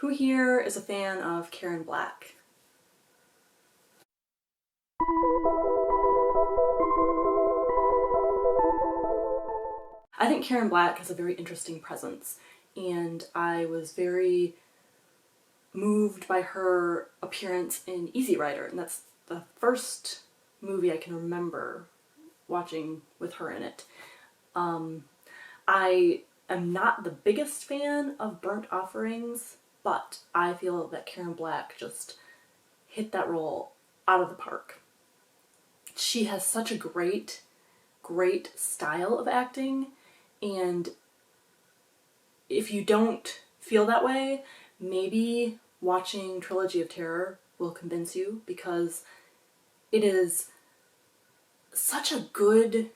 Who here is a fan of Karen Black? I think Karen Black has a very interesting presence, and I was very moved by her appearance in Easy Rider, and that's the first movie I can remember watching with her in it. I am not the biggest fan of Burnt Offerings, but I feel that Karen Black just hit that role out of the park. She has such a great style of acting, and if you don't feel that way, maybe watching Trilogy of Terror will convince you, because it is such a good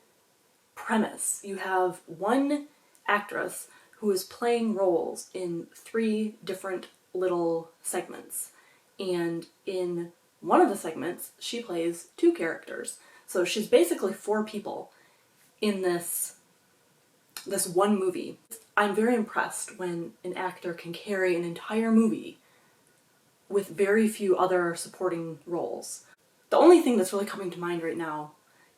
premise. You have one actress who is playing roles in 3 different little segments, and in one of the segments she plays 2 characters. So she's basically 4 people in this one movie. I'm very impressed when an actor can carry an entire movie with very few other supporting roles. The only thing that's really coming to mind right now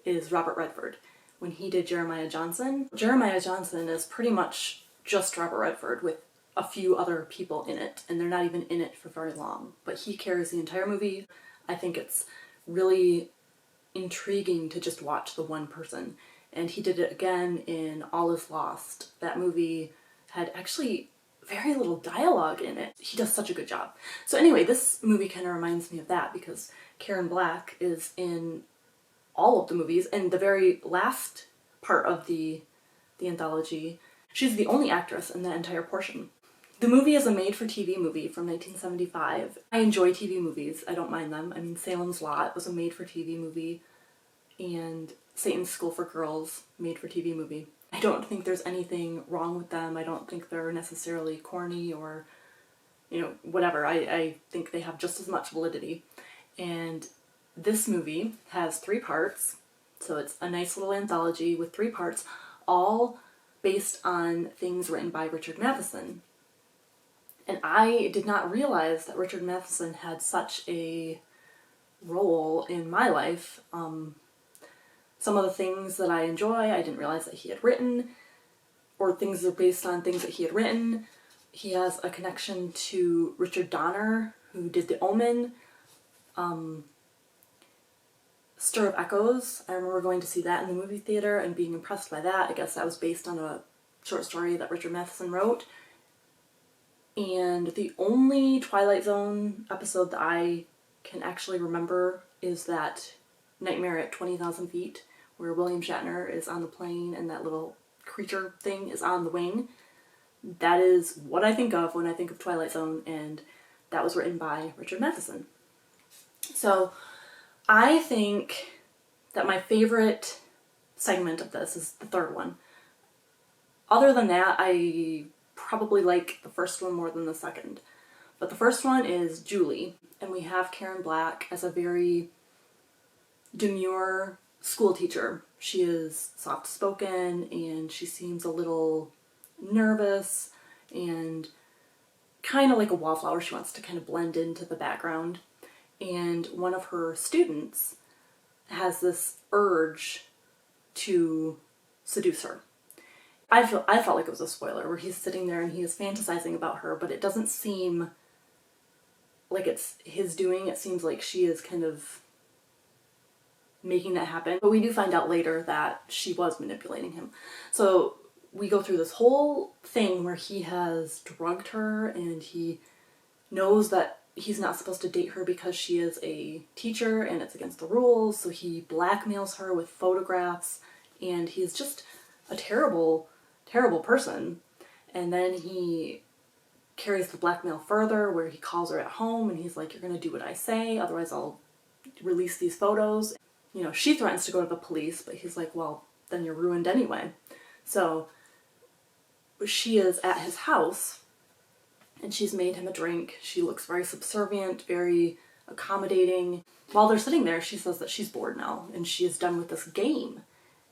is Robert Redford. When he did Jeremiah Johnson. Jeremiah Johnson is pretty much just Robert Redford with a few other people in it, and they're not even in it for very long. But he carries the entire movie. I think it's really intriguing to just watch the one person. And he did it again in All Is Lost. That movie had actually very little dialogue in it. He does such a good job. So anyway, this movie kind of reminds me of that, because Karen Black is in all of the movies, and the very last part of the anthology, she's the only actress in that entire portion. The movie is a made-for-TV movie from 1975. I enjoy TV movies. I don't mind them. I mean, Salem's Lot was a made-for-TV movie, and Satan's School for Girls, made-for-TV movie. I don't think there's anything wrong with them. I don't think they're necessarily corny or, whatever. I think they have just as much validity. And this movie has 3 parts, so it's a nice little anthology with 3 parts, all based on things written by Richard Matheson. And I did not realize that Richard Matheson had such a role in my life. Some of the things that I enjoy, I didn't realize that he had written, or things that are based on things that he had written. He has a connection to Richard Donner, who did The Omen. Stir of Echoes, I remember going to see that in the movie theater and being impressed by that. I guess that was based on a short story that Richard Matheson wrote. And the only Twilight Zone episode that I can actually remember is that Nightmare at 20,000 Feet, where William Shatner is on the plane and that little creature thing is on the wing. That is what I think of when I think of Twilight Zone, and that was written by Richard Matheson. So I think that my favorite segment of this is the 3rd one. Other than that, I probably like the first one more than the second. But the first one is Julie, and we have Karen Black as a very demure school teacher. She is soft-spoken, and she seems a little nervous and kind of like a wallflower. She wants to kind of blend into the background. And one of her students has this urge to seduce her. I felt like it was a spoiler, where he's sitting there and he is fantasizing about her, but it doesn't seem like it's his doing. It seems like she is kind of making that happen. But we do find out later that she was manipulating him. So we go through this whole thing where he has drugged her, and he knows that he's not supposed to date her because she is a teacher and it's against the rules, so he blackmails her with photographs, and he's just a terrible person. And then he carries the blackmail further, where he calls her at home and he's like, "You're gonna do what I say, otherwise I'll release these photos." She threatens to go to the police, but he's like, "Well, then you're ruined anyway." So she is at his house, and she's made him a drink. She looks very subservient, very accommodating. While they're sitting there, she says that she's bored now and she is done with this game.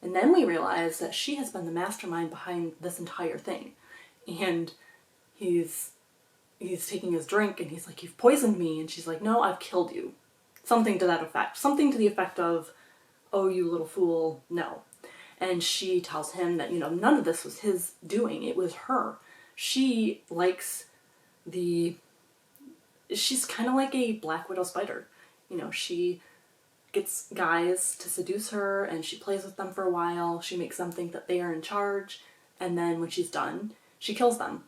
And then we realize that she has been the mastermind behind this entire thing. And he's he's taking his drink and he's like, "You've poisoned me," and she's like, "No, I've killed you." Something to that effect. Something to the effect of, "Oh, you little fool, no." And she tells him that, none of this was his doing, it was her. She likes she's kind of like a Black Widow spider. She gets guys to seduce her and she plays with them for a while. She makes them think that they are in charge, and then when she's done, she kills them.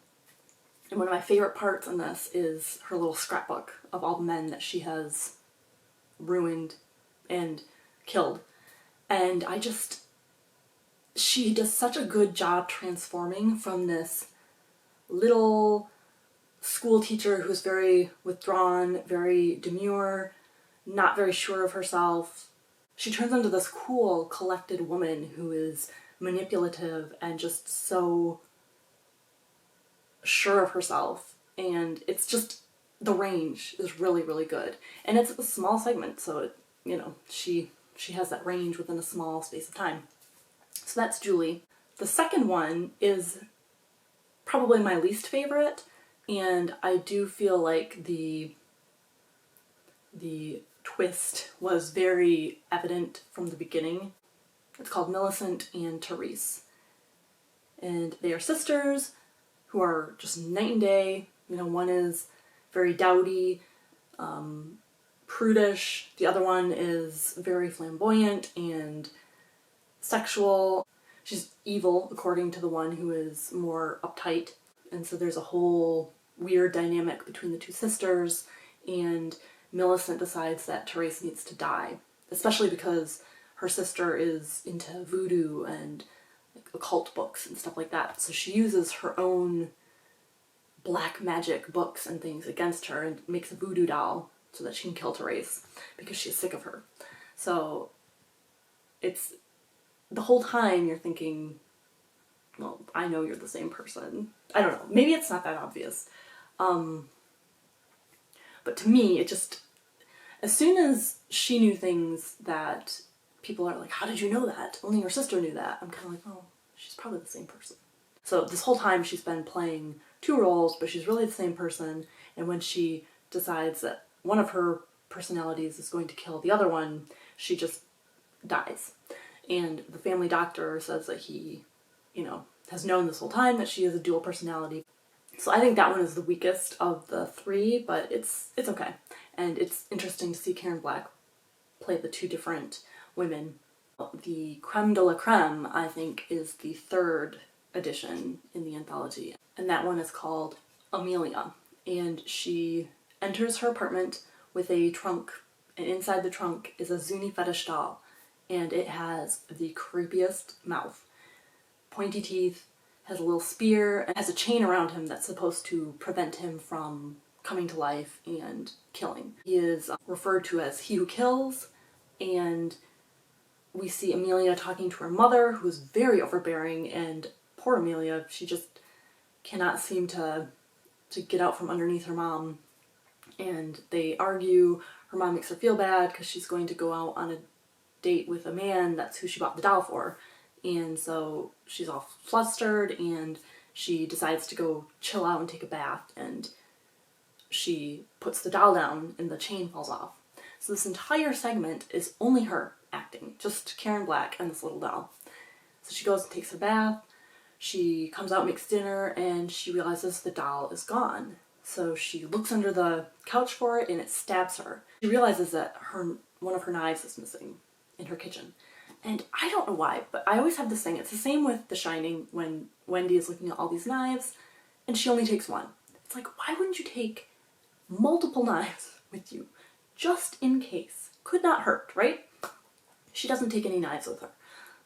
And one of my favorite parts in this is her little scrapbook of all the men that she has ruined and killed. And she does such a good job transforming from this little school teacher who's very withdrawn, very demure, not very sure of herself. She turns into this cool, collected woman who is manipulative and just so sure of herself. And it's just, the range is really, really good. And it's a small segment, so she has that range within a small space of time. So that's Julie. The second one is probably my least favorite, and I do feel like the twist was very evident from the beginning. It's called Millicent and Therese. And they are sisters who are just night and day. One is very dowdy, prudish. The other one is very flamboyant and sexual. She's evil, according to the one who is more uptight. And so there's a whole weird dynamic between the two sisters, and Millicent decides that Therese needs to die, especially because her sister is into voodoo and occult books and stuff like that. So she uses her own black magic books and things against her and makes a voodoo doll so that she can kill Therese because she's sick of her. So it's the whole time you're thinking, well, I know you're the same person. I don't know. Maybe it's not that obvious. But to me, it just, as soon as she knew things that people are like, how did you know that? Only your sister knew that. I'm kind of like, oh, she's probably the same person. So this whole time she's been playing two roles, but she's really the same person. And when she decides that one of her personalities is going to kill the other one, she just dies. And the family doctor says that he, has known this whole time that she is a dual personality. So I think that one is the weakest of the three, but it's okay. And it's interesting to see Karen Black play the two different women. The creme de la creme, I think, is the third edition in the anthology. And that one is called Amelia. And she enters her apartment with a trunk, and inside the trunk is a Zuni fetish doll. And it has the creepiest mouth. Pointy teeth, has a little spear, and has a chain around him that's supposed to prevent him from coming to life and killing. He is referred to as he who kills, and we see Amelia talking to her mother, who is very overbearing, and poor Amelia, she just cannot seem to get out from underneath her mom. And they argue. Her mom makes her feel bad because she's going to go out on a date with a man that's who she bought the doll for. And so she's all flustered, and she decides to go chill out and take a bath, and she puts the doll down and the chain falls off. So this entire segment is only her acting, just Karen Black and this little doll. So she goes and takes her bath, she comes out, makes dinner, and she realizes the doll is gone. So she looks under the couch for it and it stabs her. She realizes that one of her knives is missing in her kitchen. And I don't know why, but I always have this thing. It's the same with The Shining when Wendy is looking at all these knives and she only takes one. It's like, why wouldn't you take multiple knives with you just in case? Could not hurt, right? She doesn't take any knives with her.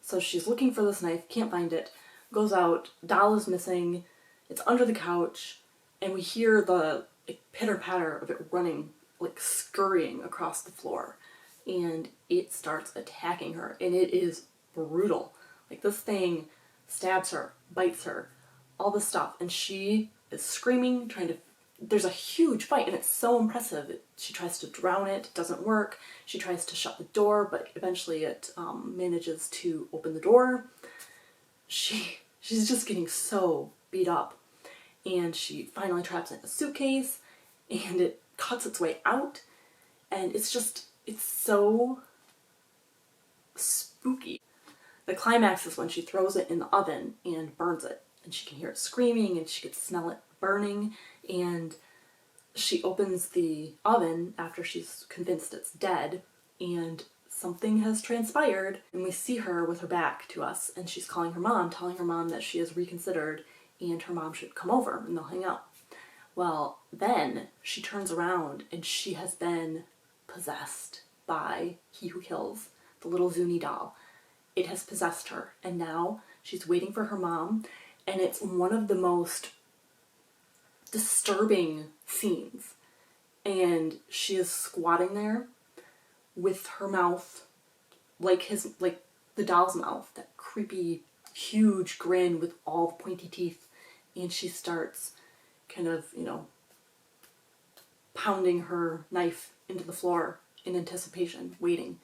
So she's looking for this knife, can't find it, goes out, doll is missing, it's under the couch, and we hear the pitter-patter of it running, scurrying across the floor. And it starts attacking her, and it is brutal. This thing stabs her, bites her, all this stuff, and she is screaming, there's a huge fight, and it's so impressive. She tries to drown it, it doesn't work. She tries to shut the door, but eventually it manages to open the door. She's just getting so beat up. and she finally traps it in a suitcase, and it cuts its way out, and it's so spooky. The climax is when she throws it in the oven and burns it, and she can hear it screaming, and she can smell it burning, and she opens the oven after she's convinced it's dead, and something has transpired, and we see her with her back to us, and she's calling her mom, telling her mom that she has reconsidered and her mom should come over and they'll hang out. Well, then she turns around and she has been possessed by He Who Kills, the little Zuni doll. It has possessed her, and now she's waiting for her mom, and it's one of the most disturbing scenes. And she is squatting there with her mouth like the doll's mouth, that creepy, huge grin with all the pointy teeth, and she starts kind of, pounding her knife into the floor in anticipation, waiting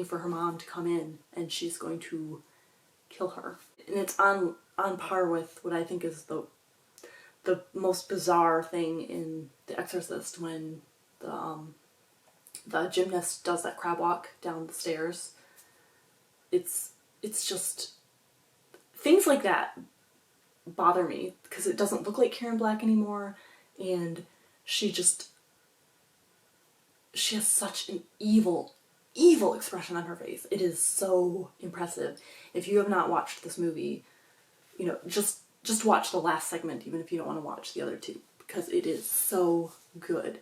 for her mom to come in, and she's going to kill her. And it's on par with what I think is the most bizarre thing in The Exorcist, when the gymnast does that crab walk down the stairs. It's just things like that bother me, because it doesn't look like Karen Black anymore, and she has such an evil expression on her face. It is so impressive. If you have not watched this movie, just watch the last segment, even if you don't want to watch the other two, because it is so good,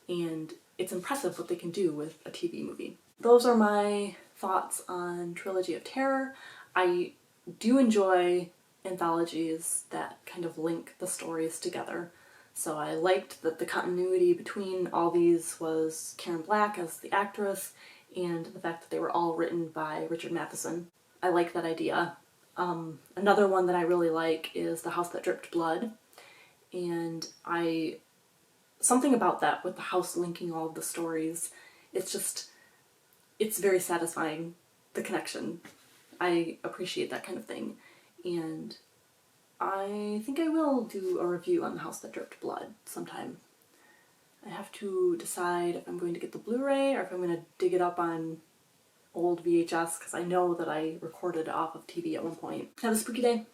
and it's impressive what they can do with a TV movie. Those are my thoughts on Trilogy of Terror. I do enjoy anthologies that kind of link the stories together. So I liked that the continuity between all these was Karen Black as the actress, and the fact that they were all written by Richard Matheson. I like that idea. Another one that I really like is The House That Dripped Blood, and something about that with the house linking all of the stories, it's very satisfying, the connection. I appreciate that kind of thing, and I think I will do a review on The House That Dripped Blood sometime. I have to decide if I'm going to get the Blu-ray or if I'm going to dig it up on old VHS, because I know that I recorded it off of TV at one point. Have a spooky day.